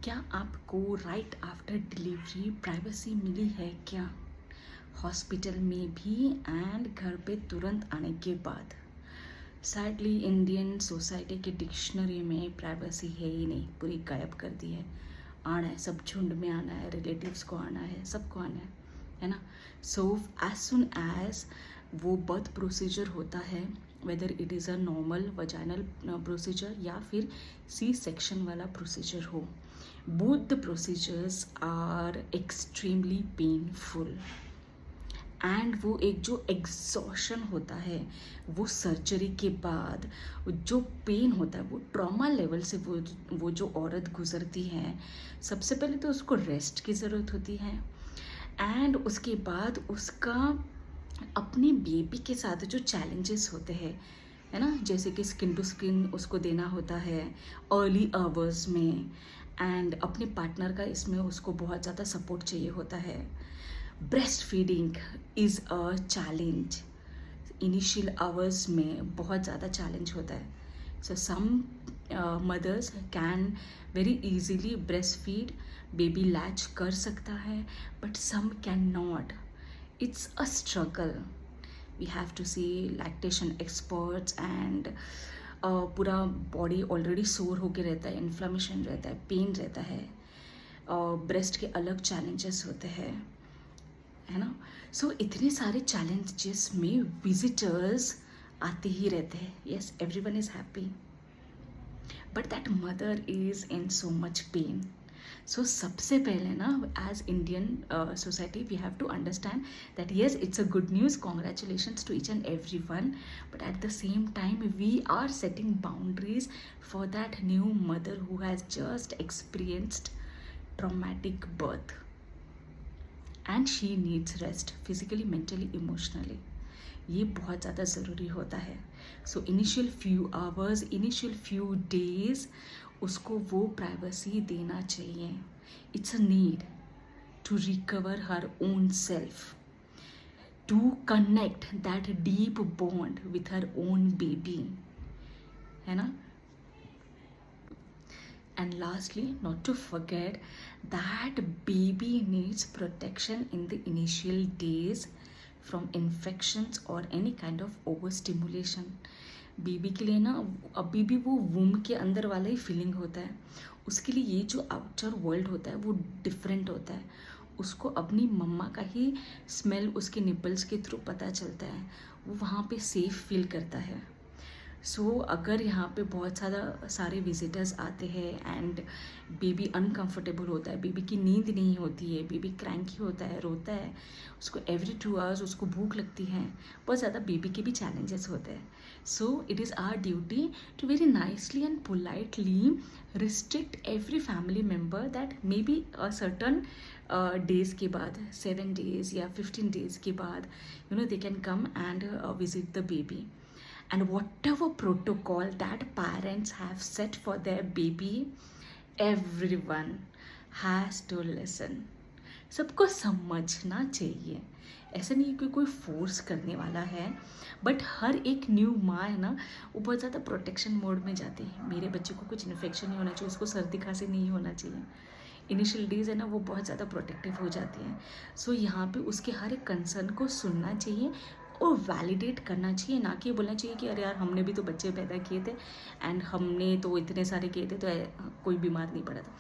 क्या आपको right after delivery privacy मिली है क्या? हॉस्पिटल में भी एंड घर पे तुरंत आने के बाद। सैडली इंडियन सोसाइटी की डिक्शनरी में प्राइवेसी है ही नहीं, पूरी गायब कर दी है। आना है, सब झुंड में आना है, रिलेटिव्स को आना है, सबको आना है ना? सो एज सुन एज वो बर्थ प्रोसीजर होता है, whether it is a normal vaginal procedure या फिर सी सेक्शन वाला प्रोसीजर हो, both the procedures are extremely painful। And वो एक जो एग्जॉशन होता है वो सर्जरी के बाद जो पेन होता है वो ट्रॉमा लेवल से वो जो औरत गुजरती है, सबसे पहले तो उसको रेस्ट की ज़रूरत होती है एंड उसके बाद उसका अपने बेबी के साथ जो चैलेंजेस होते हैं, है ना, जैसे कि स्किन टू स्किन उसको देना होता है अर्ली आवर्स में, एंड अपने पार्टनर का इसमें उसको बहुत ज़्यादा सपोर्ट चाहिए होता है। Breastfeeding is a challenge, initial hours में बहुत ज़्यादा चैलेंज होता है। So some mothers can very easily breastfeed, baby latch कर सकता है, but some cannot. It's a struggle. We have to see lactation experts and पूरा body already sore होके रहता है, इन्फ्लामेशन रहता है, पेन रहता है, ब्रेस्ट के अलग चैलेंजेस होते हैं, है ना? सो इतने सारे चैलेंजेस में विजिटर्स आते ही रहते हैं। Yes, everyone is happy, but that mother is in so much pain. So सबसे पहले ना, as Indian society we have to understand that yes, it's a good news, congratulations to each and every one, but at the same time we are setting boundaries for that new mother who has just experienced traumatic birth and she needs rest physically, mentally, emotionally. ये बहुत ज़्यादा ज़रूरी होता है। So initial few hours, initial few days उसको वो privacy देना चाहिए। It's a need to recover her own self, to connect that deep bond with her own baby, है ना? And lastly, not to forget that baby needs protection in the initial days from infections or any kind of overstimulation। Baby के लिए ना अभी भी वो वूम के अंदर वाला ही फीलिंग होता है, उसके लिए ये जो आउटर वर्ल्ड होता है वो डिफरेंट होता है। उसको अपनी मम्मा का ही स्मेल उसके निपल्स के थ्रू पता चलता है, वो वहाँ पे सेफ फील करता है। सो अगर यहाँ पे बहुत सारे विजिटर्स आते हैं एंड बेबी अनकंफर्टेबल होता है, बेबी की नींद नहीं होती है, बेबी क्रैंकी होता है, रोता है, उसको एवरी 2 आवर्स उसको भूख लगती है, बहुत ज़्यादा बेबी के भी चैलेंजेस होते हैं। So it is our duty to very nicely and politely restrict every family member that may be a certain days के बाद, 7 days या 15 days के बाद, you know, they can come and visit the baby. And whatever protocol that parents have set for their baby, everyone has to listen। सबको समझना चाहिए। ऐसा नहीं कि कोई फोर्स करने वाला है, बट हर एक न्यू माँ है ना, वो बहुत ज़्यादा प्रोटेक्शन मोड में जाती है। मेरे बच्चे को कुछ इन्फेक्शन नहीं होना चाहिए, उसको सर्दी खांसी नहीं होना चाहिए। इनिशियल डेज है ना, वो बहुत ज़्यादा प्रोटेक्टिव हो जाती हैं। सो यहाँ पे उसके हर एक कंसर्न को सुनना चाहिए और वैलिडेट करना चाहिए, ना कि बोलना चाहिए कि अरे यार हमने भी तो बच्चे पैदा किए थे एंड हमने तो इतने सारे किए थे तो कोई बीमार नहीं पड़ा था।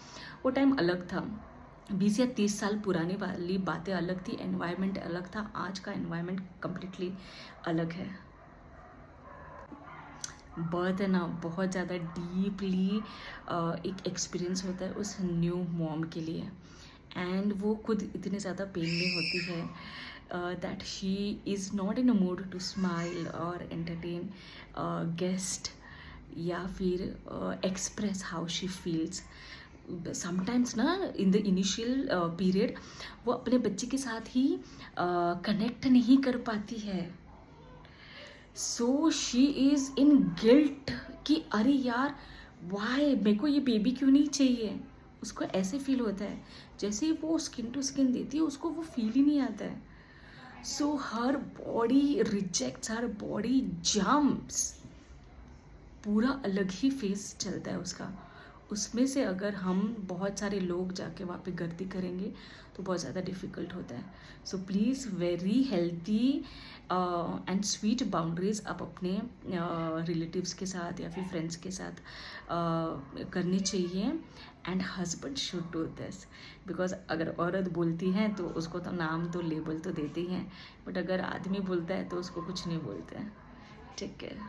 वो टाइम अलग था, 20 या 30 साल पुरानी वाली बातें अलग थी, एनवायरनमेंट अलग था। आज का एनवायरनमेंट कम्प्लीटली अलग है। बर्थ है ना, बहुत ज़्यादा डीपली एक एक्सपीरियंस होता है उस न्यू मॉम के लिए, एंड वो खुद इतनी ज़्यादा पेन में होती है that she is not in a mood to smile और एंटरटेन गेस्ट या फिर express how she feels. Sometimes ना इन द इनिशियल पीरियड वो अपने बच्चे के साथ ही कनेक्ट नहीं कर पाती है। So she is in guilt कि अरे यार वाई मेरे को ये बेबी क्यों नहीं चाहिए। उसको ऐसे फील होता है जैसे ही वो स्किन टू स्किन देती है उसको वो फील ही नहीं आता है। सो हर बॉडी रिजेक्ट्स, हर बॉडी जम्प्स, पूरा अलग ही फेस चलता है उसका। उसमें से अगर हम बहुत सारे लोग जाके वहाँ पे गलती करेंगे तो बहुत ज़्यादा डिफ़िकल्ट होता है. So please very healthy and sweet boundaries आप अपने रिलेटिव्स के साथ या फिर फ्रेंड्स के साथ करनी चाहिए. And husband should do this, because अगर औरत बोलती है तो उसको तो नाम तो लेबल तो देते ही हैं, बट अगर आदमी बोलता है तो उसको कुछ नहीं बोलते हैं. Take care.